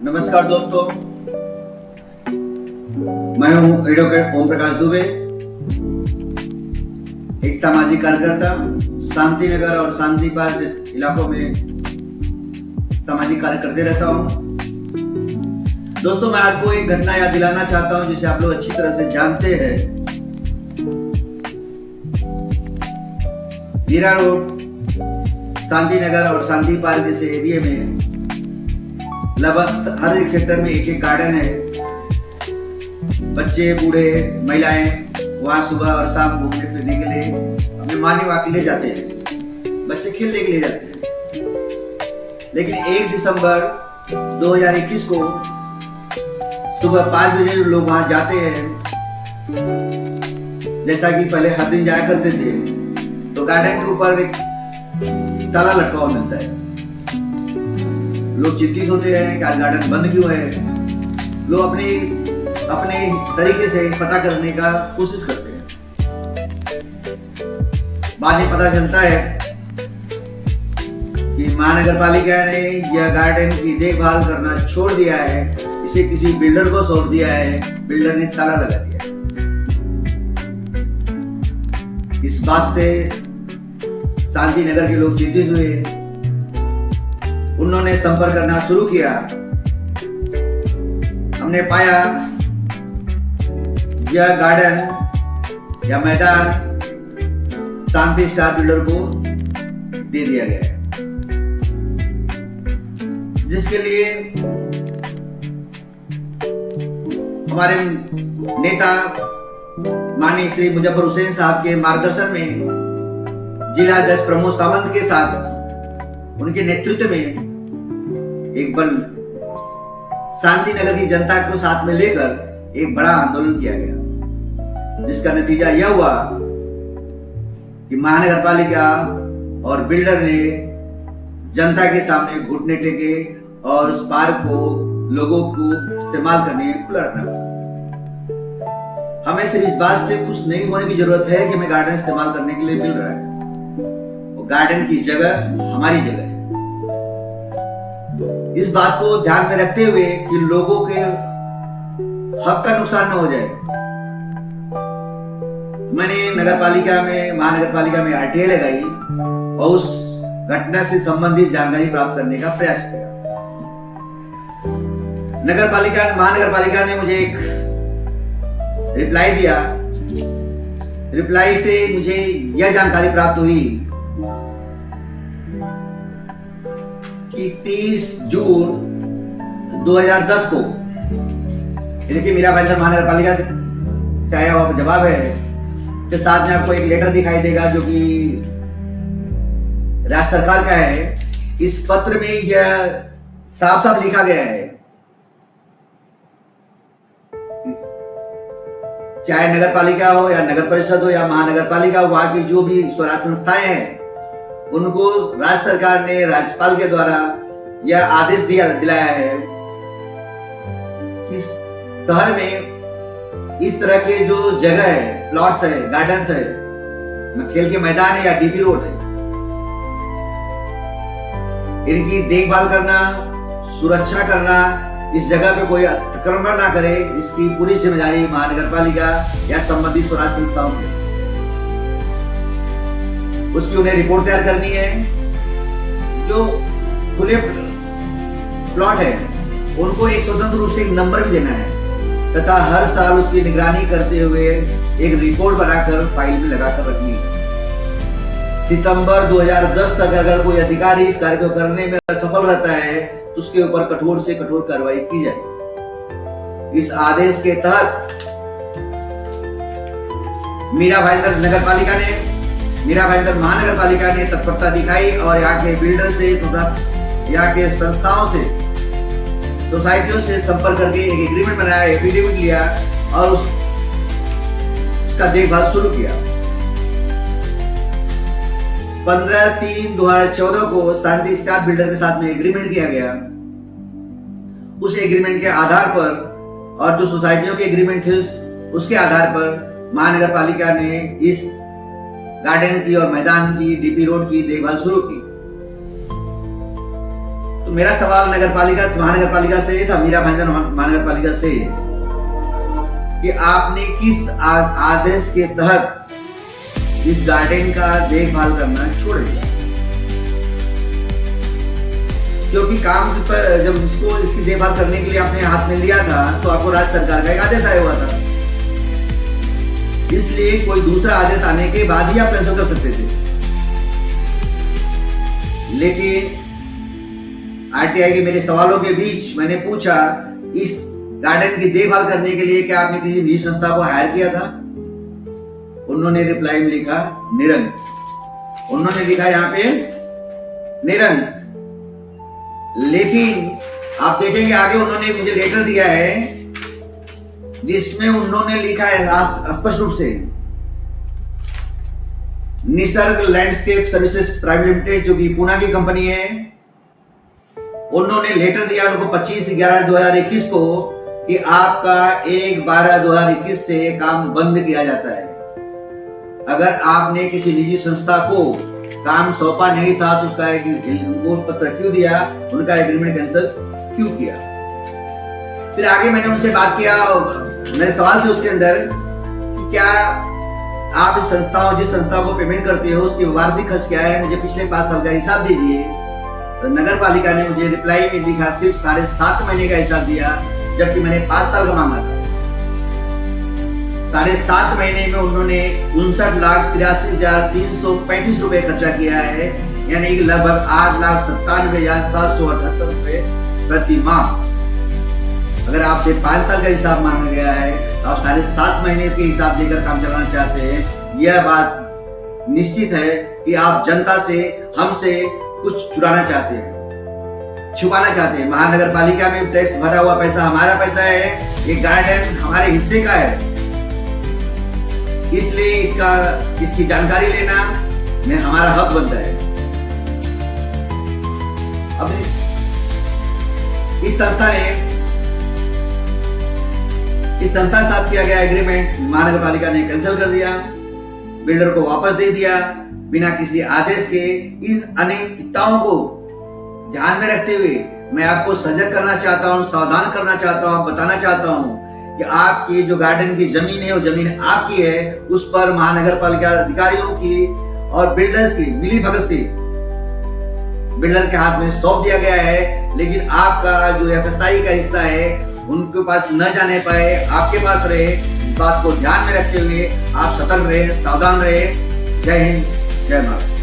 नमस्कार दोस्तों, मैं हूं एडवोकेट ओम प्रकाश दुबे, एक सामाजिक कार्यकर्ता। शांति नगर और शांति पार्क इलाकों में सामाजिक कार्य करते रहता हूं। दोस्तों, मैं आपको एक घटना याद दिलाना चाहता हूं जिसे आप लोग अच्छी तरह से जानते हैं। मीरा रोड, शांति नगर और शांति पार्क जैसे एरिया में लगभग हर एक सेक्टर में एक एक गार्डन है। बच्चे, बूढ़े, महिलाएं वहाँ सुबह और शाम घूमने फिरने के लिए अपने मॉर्निंग वॉक के लिए जाते हैं। बच्चे खेलने के लिए जाते हैं। लेकिन 1 दिसंबर 2021 को सुबह 5 बजे लोग वहाँ जाते हैं। जैसा कि पहले हर दिन जाया करते थे, तो गार्डन के ऊपर एक ताला लटका हुआ मिलता है। लोग चिंतित होते हैं कि आज गार्डन बंद क्यों है। लोग अपने तरीके से पता करने का कोशिश करते हैं। बाद में पता चलता है कि महानगर पालिका ने यह गार्डन की देखभाल करना छोड़ दिया है, इसे किसी बिल्डर को सौंप दिया है। बिल्डर ने ताला लगा दिया। इस बात से शांति नगर के लोग चिंतित हुए। उन्होंने संपर्क करना शुरू किया। हमने पाया यह गार्डन या मैदान शांति स्टार बिल्डर को दे दिया गया है, जिसके लिए हमारे नेता माननीय श्री मुजफ्फर हुसैन साहब के मार्गदर्शन में जिला अध्यक्ष प्रमोद सावंत के साथ उनके नेतृत्व में एक बल शांति नगर की जनता को साथ में लेकर एक बड़ा आंदोलन किया गया, जिसका नतीजा यह हुआ कि महानगर पालिका और बिल्डर ने जनता के सामने घुटने टेके और उस पार्क को लोगों को इस्तेमाल करने में खुला रखना। हमें सिर्फ इस बात से खुश नहीं होने की जरूरत है कि हमें गार्डन इस्तेमाल करने के लिए मिल रहा है। वो गार्डन की जगह हमारी जगह है। इस बात को ध्यान में रखते हुए कि लोगों के हक का नुकसान न हो जाए, मैंने महानगर पालिका में आरटीआई लगाई और उस घटना से संबंधित जानकारी प्राप्त करने का प्रयास किया। महानगर पालिका ने मुझे एक रिप्लाई दिया। रिप्लाई से मुझे यह जानकारी प्राप्त हुई कि 30 जून 2010 को, यानी मीरा भाईंदर महानगर पालिका से आया हुआ जवाब है। के साथ में आपको एक लेटर दिखाई देगा जो कि राज्य सरकार का है। इस पत्र में यह साफ साफ लिखा गया है, चाहे नगर पालिका हो या नगर परिषद हो या महानगर पालिका, वहां की जो भी स्वराज संस्थाएं हैं, उनको राज्य सरकार ने राज्यपाल के द्वारा यह आदेश दिलाया है कि शहर में इस तरह के जो जगह है, प्लॉट्स है, गार्डन्स है, खेल के मैदान है या डीपी रोड है, इनकी देखभाल करना, सुरक्षा करना, इस जगह पे कोई अतिक्रमण ना करे, इसकी पूरी जिम्मेदारी महानगर पालिका या संबंधित स्वराज संस्थाओं की। उसकी उन्हें रिपोर्ट तैयार करनी है। जो खुले प्लॉट है उनको एक स्वतंत्र रूप से एक नंबर भी देना है तथा हर साल उसकी निगरानी करते हुए एक रिपोर्ट बनाकर फाइल में लगाकर रखनी है। सितंबर 2010 तक अगर कोई अधिकारी इस कार्य को करने में असफल रहता है तो उसके ऊपर कठोर से कठोर कार्रवाई की जाए। इस आदेश के तहत मीरा भाईंदर महानगर पालिका ने तत्परता दिखाई और यहाँ के बिल्डर से तथा यहाँ के संस्थाओं से, सोसाइटियों से संपर्क करके एक एग्रीमेंट बनाया, एफिडेविट लिया और उसका देखभाल शुरू किया। 15/3/2014 को शांति स्टार बिल्डर के साथ में एग्रीमेंट किया गया। उस एग्रीमेंट के आधार पर और जो सोसाइटियों के एग्रीमेंट थे उसके आधार पर महानगर पालिका ने इस गार्डन की और मैदान की, डीपी रोड की देखभाल शुरू की। तो मेरा सवाल महानगर पालिका से था, मीरा भाईंदर महानगर पालिका से, कि आपने किस आदेश के तहत इस गार्डन का देखभाल करना छोड़ दिया? क्योंकि काम पर जब इसकी देखभाल करने के लिए आपने हाथ में लिया था तो आपको राज्य सरकार का एक आदेश आया हुआ था, इसलिए कोई दूसरा आदेश आने के बाद ही आप कैंसिल कर सकते थे। लेकिन आरटीआई के मेरे सवालों के बीच मैंने पूछा, इस गार्डन की देखभाल करने के लिए क्या आपने किसी निजी संस्था को हायर किया था? उन्होंने रिप्लाई में लिखा निरंक। उन्होंने लिखा यहाँ पे निरंक। लेकिन आप देखेंगे आगे उन्होंने मुझे लेटर दिया है जिसमें उन्होंने लिखा है स्पष्ट रूप से, Nisarga landscape services private limited, जो कि पूना की कंपनी है, उन्होंने लेटर दिया उनको 25/11/2021 को कि आपका 1/12/2021 से काम बंद किया जाता है। अगर आपने किसी निजी संस्था को काम सौंपा नहीं था तो उसका एक रिपोर्ट पत्र क्यों दिया, उनका एग्रीमेंट कैंसिल क्यों किया? फिर आगे मैंने उनसे बात किया, मेरे सवाल थे उसके अंदर कि क्या आप जिस संस्था को पेमेंट करते हो उसकी वार्षिक खर्च क्या है, मुझे पिछले 5 साल का हिसाब दीजिए। तो नगर पालिका ने मुझे रिप्लाई में लिखा सिर्फ 7.5 महीने का हिसाब दिया, जबकि मैंने 5 साल का मांगा था। 7.5 महीने में उन्होंने 59,83,335 रुपए खर्चा किया है, यानी कि लगभग 8,97,778 रुपए प्रति माह। अगर आपसे 5 साल का हिसाब मांगा गया है तो आप 7.5 महीने के हिसाब देकर काम चलाना चाहते हैं, यह बात निश्चित है कि आप जनता से, हमसे कुछ चुराना चाहते हैं, छुपाना चाहते हैं। महानगर पालिका में टैक्स भरा हुआ पैसा हमारा पैसा है, ये गार्डन हमारे हिस्से का है, इसलिए इसकी जानकारी लेना में हमारा हक बनता है। अब इस संस्था साथ किया गया एग्रीमेंट महानगर पालिका ने कैंसिल कर दिया, बिल्डर को वापस दे दिया बिना किसी आदेश के। इन अनियमितताओं को ध्यान में रखते हुए मैं आपको सजग करना चाहता हूं, सावधान करना चाहता हूं, बताना चाहता हूं कि आपकी जो गार्डन की जमीन है वो जमीन आपकी है, उस पर महानगर पालिका अधिकारियों की और बिल्डर्स की मिलीभगत से बिल्डर के हाथ में सौंप दिया गया है। लेकिन आपका जो एफएसआई का हिस्सा है उनके पास न जाने पाए, आपके पास रहे। इस बात को ध्यान में रखते हुए आप सतर्क रहे, सावधान रहे। जय हिंद, जय भारत।